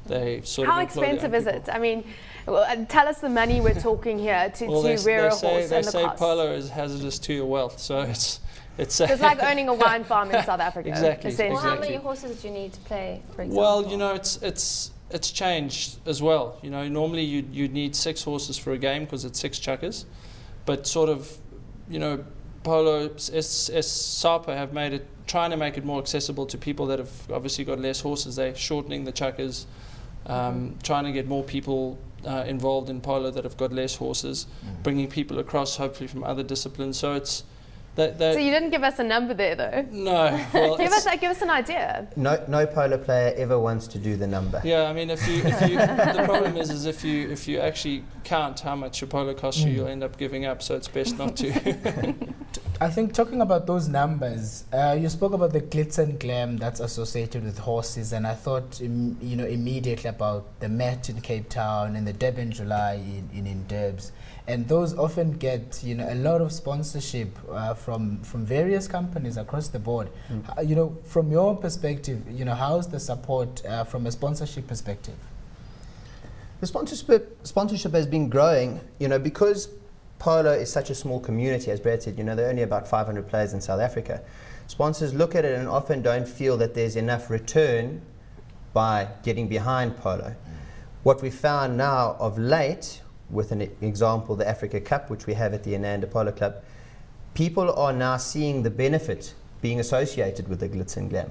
They sort How of employ expensive young is people. it? I mean, tell us the money we're talking here to rear a horse and the They say cost. polo is hazardous to your wealth, so it's It's like owning a wine farm in South Africa. Exactly. essentially. Well, how many horses do you need to play, for example? Well, you know, it's changed as well. You know, normally you'd need 6 horses for a game because it's 6 chuckers, but sort of, you know, Polo, SAPA have trying to make it more accessible to people that have obviously got less horses. They're shortening the chuckers, trying to get more people involved in polo that have got less horses, bringing people across hopefully from other disciplines. So it's so you didn't give us a number there, though. No. Well, give us an idea. No polo player ever wants to do the number. Yeah, I mean, if you the problem is if you actually count how much a polo costs you, you'll end up giving up. So it's best not to. I think talking about those numbers, you spoke about the glitz and glam that's associated with horses, and I thought, immediately about the Met in Cape Town and the Durban July in Durbs, and those often get a lot of sponsorship from various companies across the board. From your perspective, how's the support from a sponsorship perspective? The sponsorship has been growing, because polo is such a small community, as Brad said, there are only about 500 players in South Africa. Sponsors look at it and often don't feel that there's enough return by getting behind polo. What we found now of late, with an example, the Africa Cup, which we have at the Ananda Polo Club, people are now seeing the benefit being associated with the glitz and glam.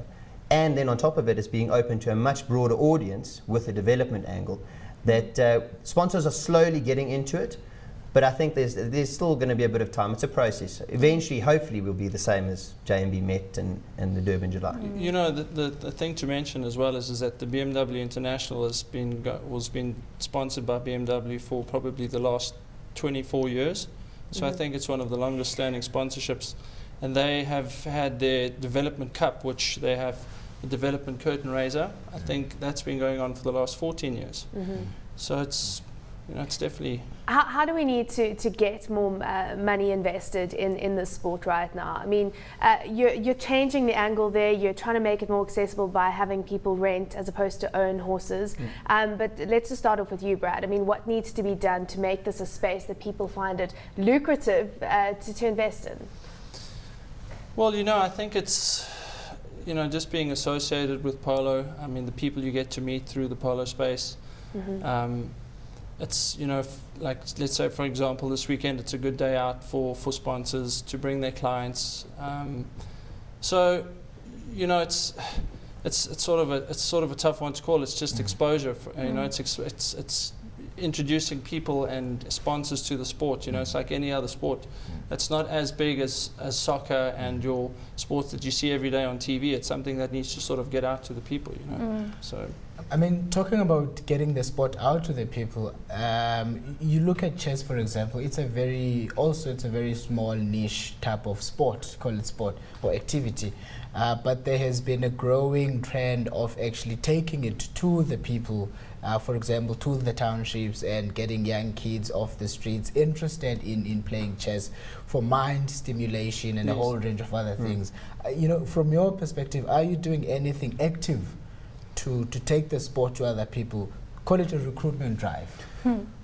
And then on top of it, it's being open to a much broader audience with a development angle, that sponsors are slowly getting into it. But I think there's still going to be a bit of time. It's a process. Eventually, hopefully, we'll be the same as JMB Met and the Durban July. You know, the thing to mention as well is that the BMW International was been sponsored by BMW for probably the last 24 years. So I think it's one of the longest standing sponsorships. And they have had their Development Cup, which they have the Development Curtain Raiser. I think that's been going on for the last 14 years. So it's definitely... How do we need to get more money invested in this sport right now? I mean, you're changing the angle there. You're trying to make it more accessible by having people rent as opposed to own horses. But let's just start off with you, Brad. I mean, what needs to be done to make this a space that people find it lucrative to invest in? Well, I think it's, just being associated with polo. I mean, the people you get to meet through the polo space. It's, like, let's say, for example, this weekend it's a good day out for sponsors to bring their clients. So, it's sort of a tough one to call. It's just exposure. It's introducing people and sponsors to the sport. It's like any other sport. It's not as big as soccer and your sports that you see every day on TV. It's something that needs to sort of get out to the people. So. I mean, talking about getting the sport out to the people, you look at chess, for example. It's a very small niche type of sport, call it sport or activity. But there has been a growing trend of actually taking it to the people, for example, to the townships, and getting young kids off the streets interested in playing chess for mind stimulation and a whole range of other things. From your perspective, are you doing anything active to take the sport to other people? Call it a recruitment drive.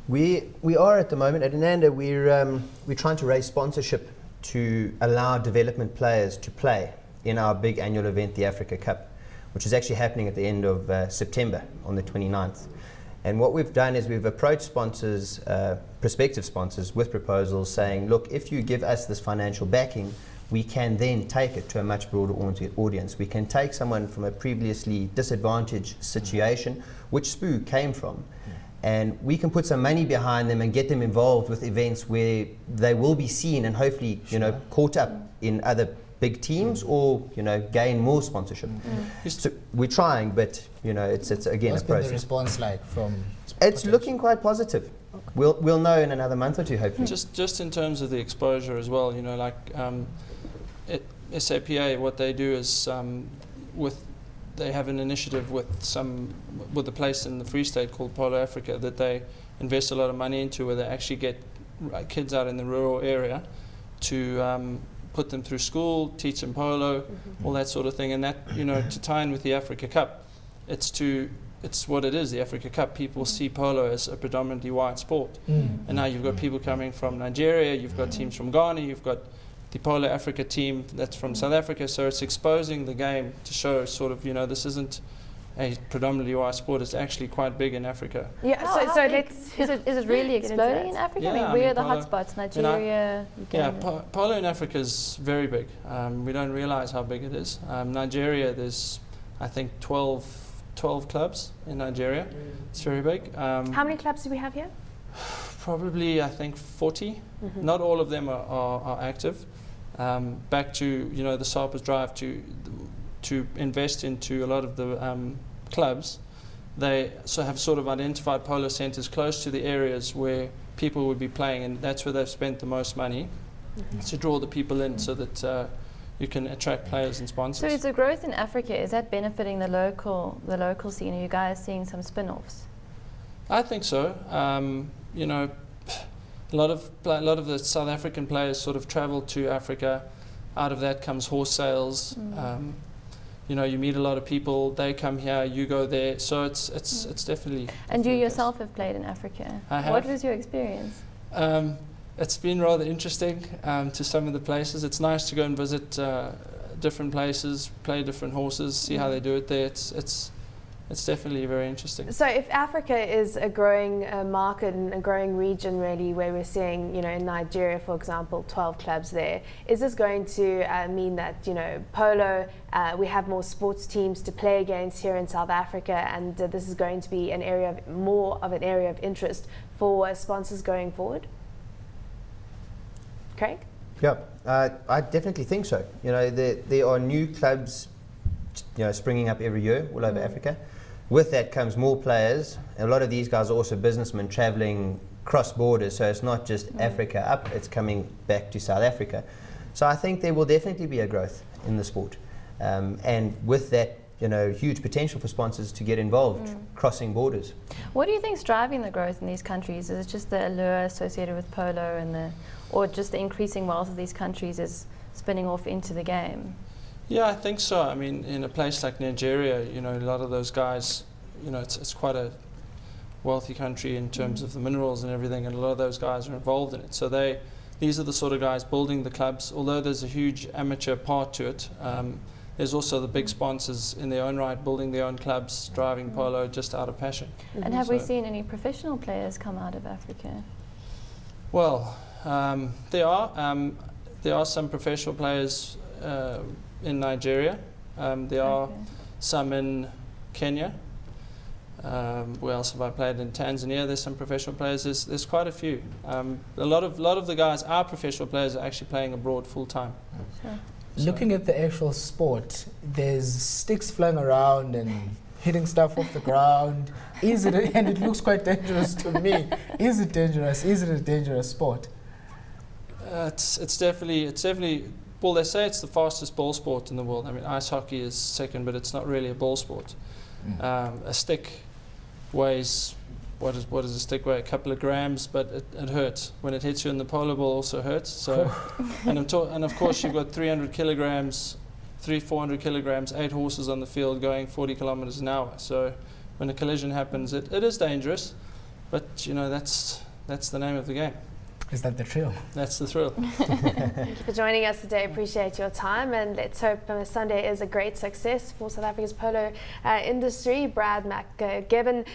We are at the moment at Ananda. We're trying to raise sponsorship to allow development players to play in our big annual event, the Africa Cup, which is actually happening at the end of September on the 29th. And what we've done is we've approached sponsors, prospective sponsors, with proposals saying, look, if you give us this financial backing, we can then take it to a much broader audience. We can take someone from a previously disadvantaged situation, which Spoo came from, and we can put some money behind them and get them involved with events where they will be seen and hopefully, caught up in other big teams or, gain more sponsorship. So we're trying, but, it's again What's a process. been the response like from? It's looking quite positive. We'll know in another month or two, hopefully. Just in terms of the exposure as well, SAPA, what they do is they have an initiative with a place in the Free State called Polo Africa that they invest a lot of money into, where they actually get kids out in the rural area to put them through school, teach them polo, all that sort of thing, and that to tie in with the Africa Cup, it's to it's what it is, the Africa Cup. People see polo as a predominantly white sport. And now you've got people coming from Nigeria, you've got teams from Ghana, you've got the Polo Africa team that's from South Africa. So it's exposing the game to show sort of, this isn't a predominantly white sport. It's actually quite big in Africa. Yeah, How so big let's is it really get into exploding that. in Africa? Yeah, I mean, I where mean, are the polo- hotspots? Nigeria, Yeah, Uganda. polo in Africa is very big. We don't realize how big it is. Nigeria, there's, I think, 12 clubs in Nigeria. It's very big. How many clubs do we have here? Probably, I think, 40. Not all of them are active. Back to, the SARP's drive to invest into a lot of the clubs. They have sort of identified polo centres close to the areas where people would be playing, and that's where they've spent the most money to draw the people in, so that you can attract players and sponsors. So is the growth in Africa, is that benefiting the local scene? Are you guys seeing some spin-offs? I think so. A lot of the South African players sort of travel to Africa. Out of that comes horse sales. You meet a lot of people. They come here, you go there. So it's definitely. And you definitely yourself have played in Africa. I have. What was your experience? It's been rather interesting to some of the places. It's nice to go and visit different places, play different horses, see how they do it there. It's definitely very interesting. So if Africa is a growing market and a growing region, really, where we're seeing, in Nigeria, for example, 12 clubs there, is this going to mean that, polo, we have more sports teams to play against here in South Africa, and this is going to be more of an area of interest for sponsors going forward? Craig? Yeah, I definitely think so. There are new clubs, springing up every year all over Africa. With that comes more players. A lot of these guys are also businessmen traveling cross borders, so it's not just Africa up, it's coming back to South Africa. So I think there will definitely be a growth in the sport. And with that, huge potential for sponsors to get involved, crossing borders. What do you think is driving the growth in these countries? Is it just the allure associated with polo or just the increasing wealth of these countries is spinning off into the game? Yeah, I think so. I mean, in a place like Nigeria, a lot of those guys, it's quite a wealthy country in terms of the minerals and everything, and a lot of those guys are involved in it. So these are the sort of guys building the clubs. Although there's a huge amateur part to it, there's also the big sponsors in their own right, building their own clubs, driving polo just out of passion. And have we seen any professional players come out of Africa? Well, there are some professional players in Nigeria. There are some in Kenya. Where else have I played? In Tanzania, there's some professional players. There's quite a few. A lot of the guys, our professional players, are actually playing abroad full time. Sure. Looking at the actual sport, there's sticks flying around and hitting stuff off the ground. And it looks quite dangerous to me. Is it dangerous? Is it a dangerous sport? It's definitely. Well, they say it's the fastest ball sport in the world. I mean, ice hockey is second, but it's not really a ball sport. A stick weighs, what does a stick weigh? A couple of grams, but it hurts. When it hits you in the polo ball, also hurts. So, and of course you've got 300 kilograms, 400 kilograms, 8 horses on the field going 40 kilometers an hour. So when a collision happens, it is dangerous, but that's the name of the game. Is that the thrill? That's the thrill. Thank you for joining us today. Appreciate your time, and let's hope Sunday is a great success for South Africa's polo industry. Brad McGibbon,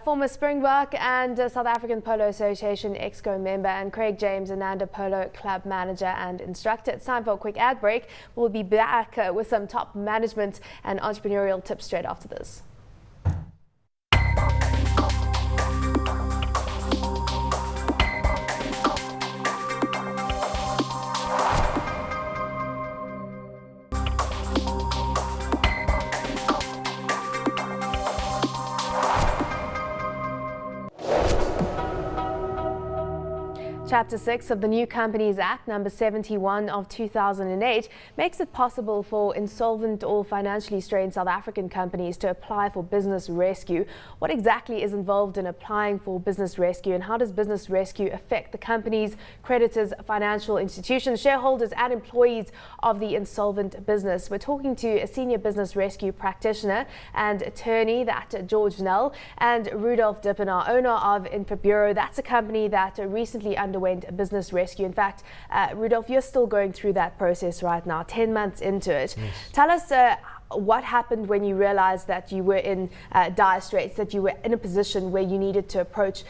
former Springbok and South African Polo Association Exco member, and Craig James, Ananda Polo Club manager and instructor. It's time for a quick ad break. We'll be back with some top management and entrepreneurial tips straight after this. Chapter 6 of the New Companies Act, number 71 of 2008, makes it possible for insolvent or financially strained South African companies to apply for business rescue. What exactly is involved in applying for business rescue, and how does business rescue affect the companies, creditors, financial institutions, shareholders and employees of the insolvent business? We're talking to a senior business rescue practitioner and attorney, that George Nell, and Rudolf Dippenaar, owner of Infobureau. That's a company that recently underwent a business rescue. In fact, Rudolf, you're still going through that process right now, 10 months into it. Yes. Tell us what happened when you realized that you were in dire straits, that you were in a position where you needed to approach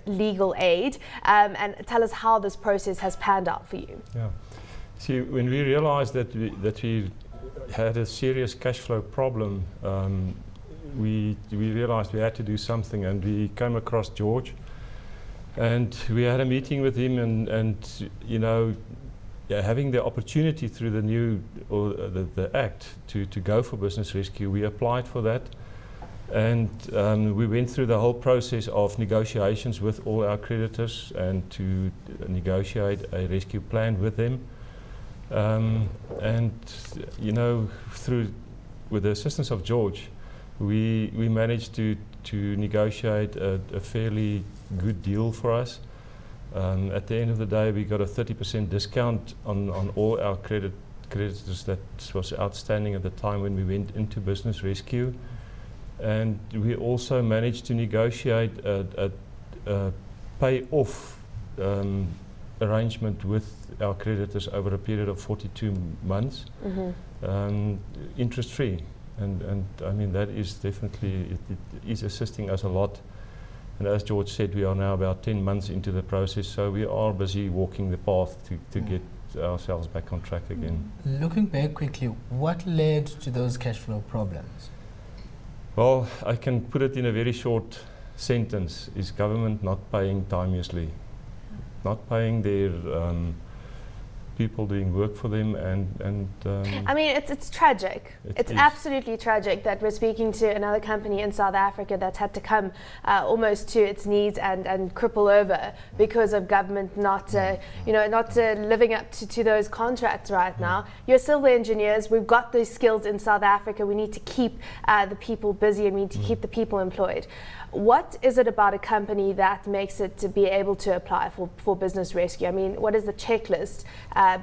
legal aid, and tell us how this process has panned out for you. Yeah. See, when we realized that we had a serious cash flow problem, we realized we had to do something, and we came across George. And we had a meeting with him, and having the opportunity through the new the act to go for business rescue, we applied for that, and we went through the whole process of negotiations with all our creditors and to negotiate a rescue plan with them, with the assistance of George, we managed to negotiate a fairly good deal for us. At the end of the day, we got a 30% discount on all our creditors that was outstanding at the time when we went into business rescue. And we also managed to negotiate a pay-off arrangement with our creditors over a period of 42 months, interest-free. And I mean, that is definitely, it is assisting us a lot. And as George said, we are now about 10 months into the process, so we are busy walking the path to get ourselves back on track again. Looking back quickly, what led to those cash flow problems? Well, I can put it in a very short sentence: is government not paying timeously, not paying their people doing work for them, and I mean, it's tragic. It's absolutely tragic that we're speaking to another company in South Africa that's had to come almost to its knees and cripple over because of government not living up to those contracts right now. You're civil engineers. We've got those skills in South Africa. We need to keep the people busy, and we need to keep the people employed. What is it about a company that makes it to be able to apply for business rescue? I mean, what is the checklist?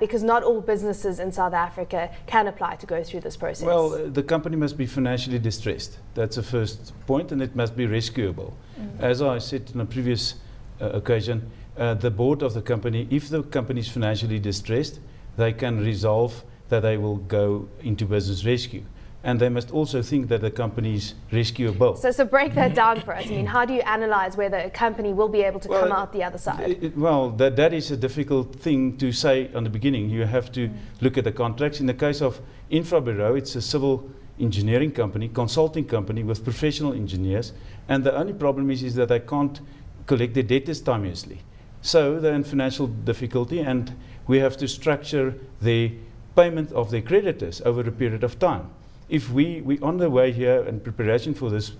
Because not all businesses in South Africa can apply to go through this process. Well, the company must be financially distressed. That's the first point, and it must be rescuable. As I said on a previous occasion, the board of the company, if the company is financially distressed, they can resolve that they will go into business rescue. And they must also think that the company is rescuable. So break that down for us. I mean, how do you analyze whether a company will be able to come out the other side? That is a difficult thing to say on the beginning. You have to look at the contracts. In the case of Infobureau, it's a civil engineering company, consulting company with professional engineers. And the only problem is that they can't collect their debtors timeously. So they're in financial difficulty, and we have to structure the payment of their creditors over a period of time. If we on the way here in preparation for this,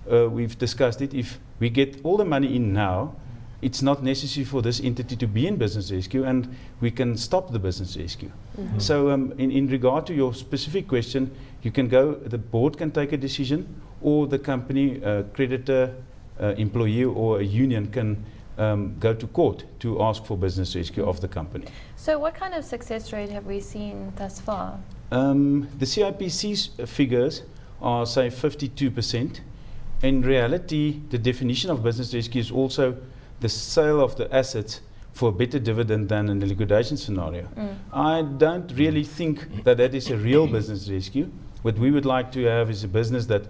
we've discussed it. If we get all the money in now, it's not necessary for this entity to be in business rescue, and we can stop the business rescue. So in regard to your specific question, you can go, the board can take a decision, or the company, creditor, employee or a union can go to court to ask for business rescue of the company. So what kind of success rate have we seen thus far? The CIPC's figures are, say, 52%. In reality, the definition of business rescue is also the sale of the assets for a better dividend than in the liquidation scenario. I don't really think that is a real business rescue. What we would like to have is a business that,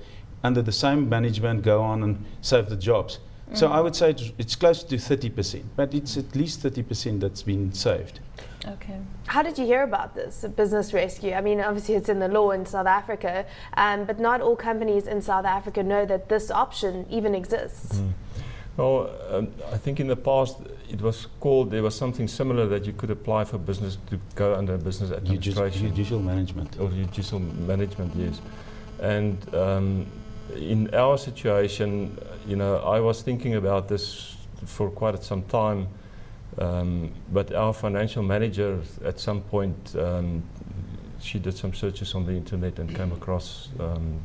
under the same management, go on and save the jobs. So I would say it's close to 30%, but it's at least 30% that's been saved. Okay. How did you hear about this, business rescue? I mean, obviously it's in the law in South Africa, but not all companies in South Africa know that this option even exists. Well, I think in the past there was something similar that you could apply for business to go under business administration. Judicial management. Or judicial management, yes. And in our situation, I was thinking about this for quite some time, But our financial manager, at some point, she did some searches on the internet and came across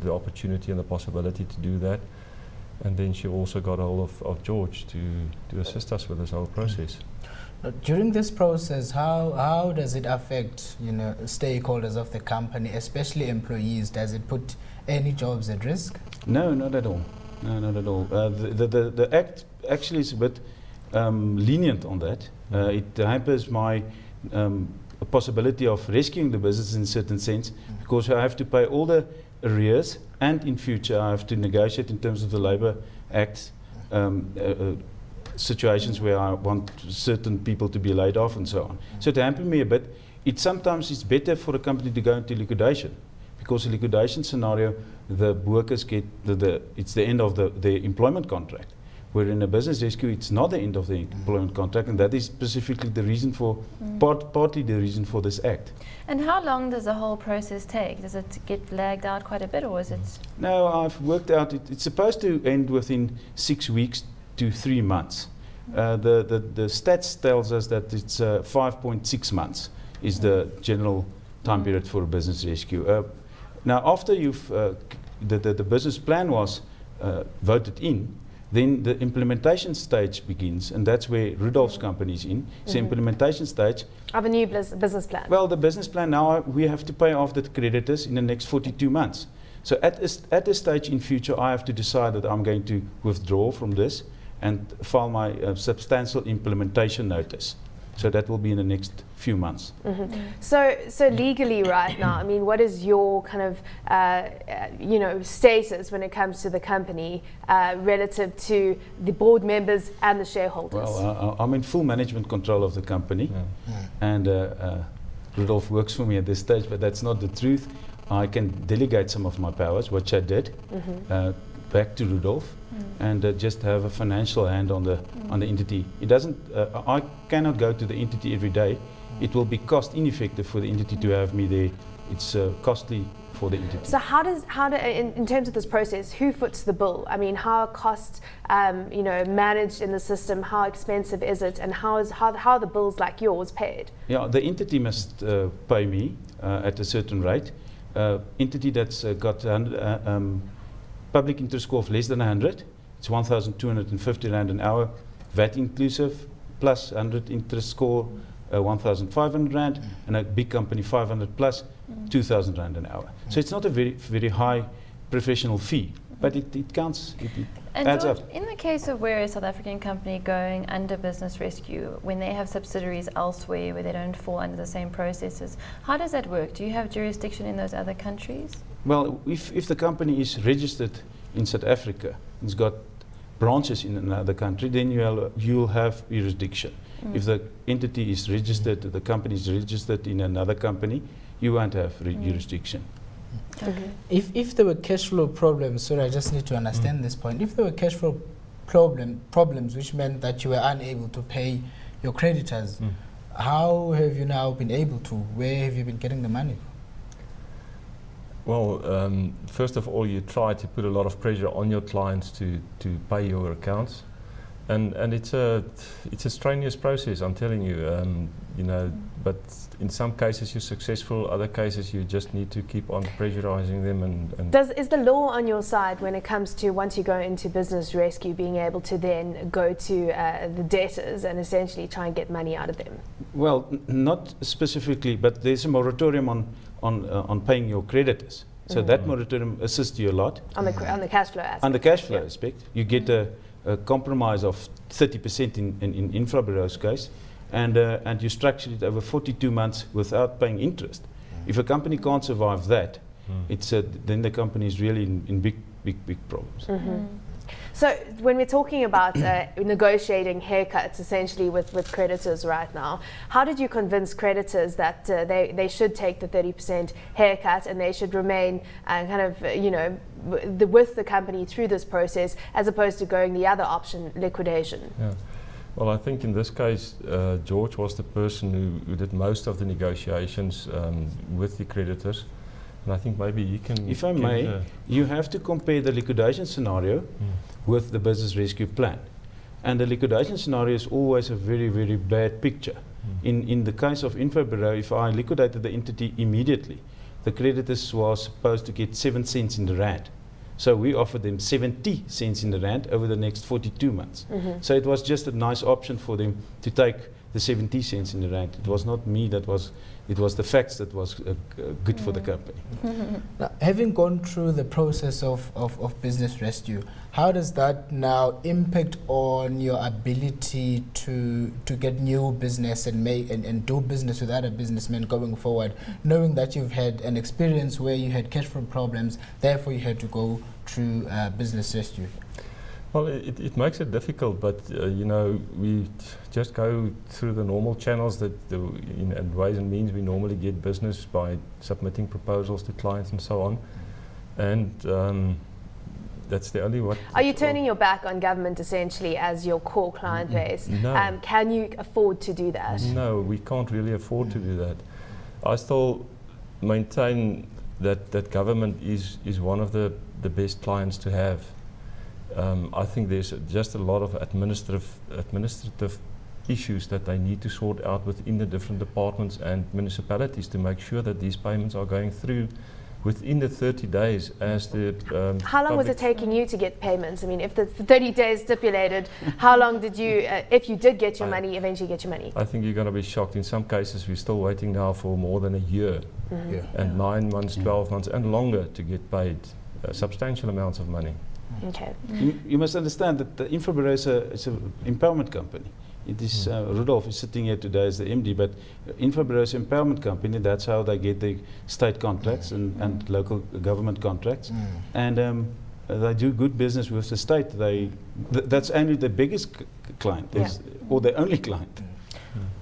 the opportunity and the possibility to do that. And then she also got a hold of George to assist us with this whole process. During this process, how does it affect stakeholders of the company, especially employees? Does it put any jobs at risk? No, not at all. No, not at all. The Act actually is a bit lenient on that. It hampers my possibility of rescuing the business in a certain sense, because I have to pay all the arrears, and in future I have to negotiate in terms of the Labour Act situations where I want certain people to be laid off and so on. So it hampered me a bit. Sometimes it's better for a company to go into liquidation, because a liquidation scenario, the workers get it's the end of the employment contract. Where in a business rescue, it's not the end of the employment contract, and that is specifically the reason for, partly the reason for this act. And how long does the whole process take? Does it get lagged out quite a bit, or is it? No, I've worked out, it's supposed to end within 6 weeks to 3 months. The stats tells us that it's 5.6 months is the general time period for a business rescue. Now, after you've the business plan was voted in, then the implementation stage begins, and that's where Rudolph's company is in. It's the implementation stage. Of a new business plan? Well, the business plan now, we have to pay off the creditors in the next 42 months. So at this stage in future, I have to decide that I'm going to withdraw from this and file my substantial implementation notice. So that will be in the next few months. So legally right now, I mean, what is your kind of, status when it comes to the company relative to the board members and the shareholders? Well, I'm in full management control of the company, and Rudolph works for me at this stage, but that's not the truth. I can delegate some of my powers, which I did, back to Rudolph, and just have a financial hand on the entity. It doesn't. I cannot go to the entity every day. It will be cost ineffective for the entity to have me there. It's costly for the entity. So in terms of this process, who foots the bill? I mean, how are costs managed in the system? How expensive is it, and how are the bills like yours paid? Yeah, the entity must pay me at a certain rate. Entity that's got public interest score of less than 100, it's 1,250 Rand an hour, VAT inclusive, plus 100 interest score, 1,500 Rand, and a big company 500 plus, 2,000 Rand an hour. So it's not a very, very high professional fee, but it counts, it adds George, up. In the case of where a South African company going under business rescue, when they have subsidiaries elsewhere where they don't fall under the same processes, how does that work? Do you have jurisdiction in those other countries? Well, if the company is registered in South Africa, it's got branches in another country, then you'll have jurisdiction. If the entity is registered, the company is registered in another company, you won't have jurisdiction. Okay. If there were cash flow problems, sorry, I just need to understand this point. If there were cash flow problems, which meant that you were unable to pay your creditors, how have you now been able to? Where have you been getting the money? Well, first of all, you try to put a lot of pressure on your clients to pay your accounts, and it's a strenuous process. I'm telling you, But in some cases you're successful, other cases you just need to keep on pressurizing them. And is the law on your side when it comes to once you go into business rescue, being able to then go to the debtors and essentially try and get money out of them? Well, not specifically, but there's a moratorium on paying your creditors. So that moratorium assists you a lot. On the cash flow aspect. On the cash flow aspect, you get a compromise of 30% in Infrabureau's case, and you structure it over 42 months without paying interest. If a company can't survive that, it's then the company is really in big problems. So when we're talking about negotiating haircuts essentially with creditors right now, how did you convince creditors that they should take the 30% haircut and they should remain with the company through this process as opposed to going the other option, liquidation? Yeah. Well, I think in this case, George was the person who did most of the negotiations with the creditors. And I think maybe he can... If I may, you have to compare the liquidation scenario with the business rescue plan. And the liquidation scenario is always a very, very bad picture. In the case of Infobiro, if I liquidated the entity immediately, the creditors were supposed to get 7 cents in the rand. So we offered them 70 cents in the rand over the next 42 months. So it was just a nice option for them to take the 70 cents in the rand. It was not me that was, it was the facts that was good for the company. Now, having gone through the process of business rescue, how does that now impact on your ability to get new business and make and do business with other businessmen going forward, knowing that you've had an experience where you had cash flow problems, therefore you had to go through business rescue? Well, it makes it difficult, but you know, we just go through the normal channels that in ways and means we normally get business by submitting proposals to clients and so on, and that's the only what. Are you turning your back on government essentially as your core client base? No. Can you afford to do that? No, we can't really afford to do that. I still maintain that government is one of the best clients to have. I think there's just a lot of administrative issues that they need to sort out within the different departments and municipalities to make sure that these payments are going through within the 30 days as the How long was it taking you to get payments? I mean, if the 30 days stipulated, how long did you, if you did get your money, eventually get your money? I think you're going to be shocked. In some cases, we're still waiting now for more than a year, and 9 months, 12 months, and longer to get paid substantial amounts of money. Okay. You must understand that the Infobiro is an empowerment company. It is Rudolf is sitting here today as the MD, but Infobiro is an empowerment company. That's how they get the state contracts and local government contracts, and they do good business with the state. That's only the biggest client, or the only client.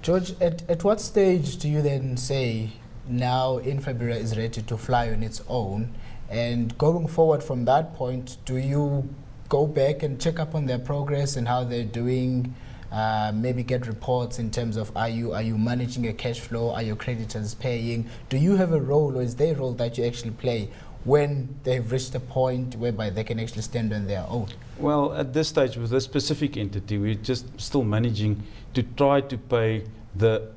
George, at what stage do you then say now Infobiro is ready to fly on its own? And going forward from that point, do you go back and check up on their progress and how they're doing? Maybe get reports in terms of are you managing your cash flow? Are your creditors paying? Do you have a role, or is there a role that you actually play when they've reached a point whereby they can actually stand on their own? Well, at this stage with this specific entity, we're just still managing to try to pay the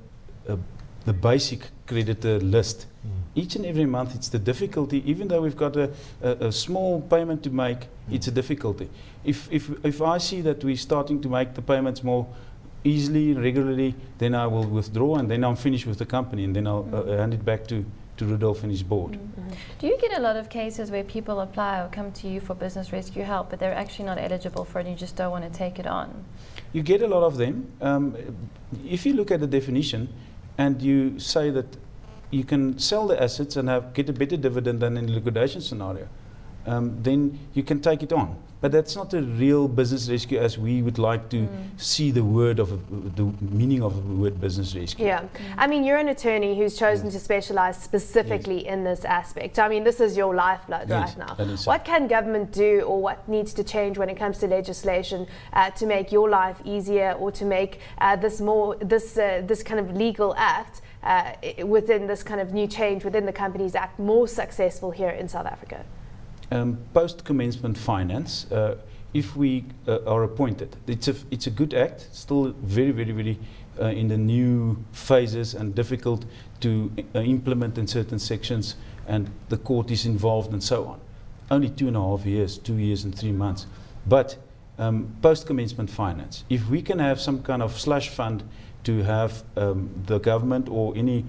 basic creditor list. Each and every month it's the difficulty, even though we've got a small payment to make, it's a difficulty. If I see that we're starting to make the payments more easily, regularly, then I will withdraw, and then I'm finished with the company, and then I'll hand it back to Rudolf and his board. Do you get a lot of cases where people apply or come to you for business rescue help, but they're actually not eligible for it and you just don't want to take it on? You get a lot of them. If you look at the definition and you say that you can sell the assets and get a better dividend than in the liquidation scenario, then you can take it on. But that's not a real business rescue as we would like to see the meaning of the word business rescue. Yeah, I mean, you're an attorney who's chosen to specialize specifically in this aspect. I mean, this is your lifeblood right now. What can government do, or what needs to change when it comes to legislation to make your life easier, or to make this kind of legal act within this kind of new change within the Companies Act more successful here in South Africa? Post-commencement finance, if we are appointed, it's a good act, still very, very, very in the new phases and difficult to implement in certain sections, and the court is involved and so on. Only 2.5 years, 2 years and 3 months. But post-commencement finance, if we can have some kind of slush fund to have the government or any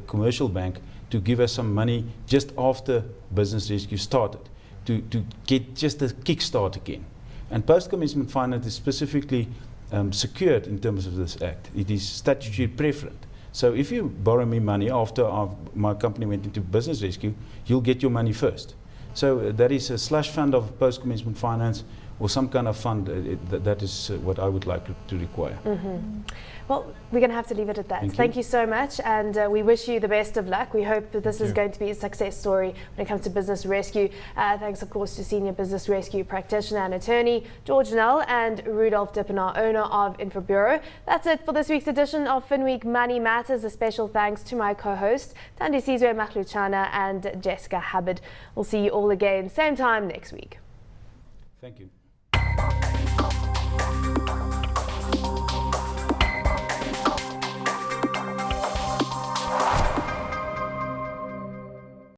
commercial bank to give us some money just after business rescue started, to get just a kickstart again. And post-commencement finance is specifically secured in terms of this act. It is statutory preferent. So if you borrow me money after my company went into business rescue, you'll get your money first. So that is a slush fund of post-commencement finance, or some kind of fund. That is what I would like to require. Well, we're going to have to leave it at that. Thank you so much, and we wish you the best of luck. We hope that this is going to be a success story when it comes to business rescue. Thanks, of course, to Senior Business Rescue Practitioner and Attorney George Null and Rudolf Dippenaar, owner of Infobiro. That's it for this week's edition of Finweek Money Matters. A special thanks to my co-host, Tandi Sizwe Makhluchana and Jessica Hubbard. We'll see you all again, same time next week. Thank you.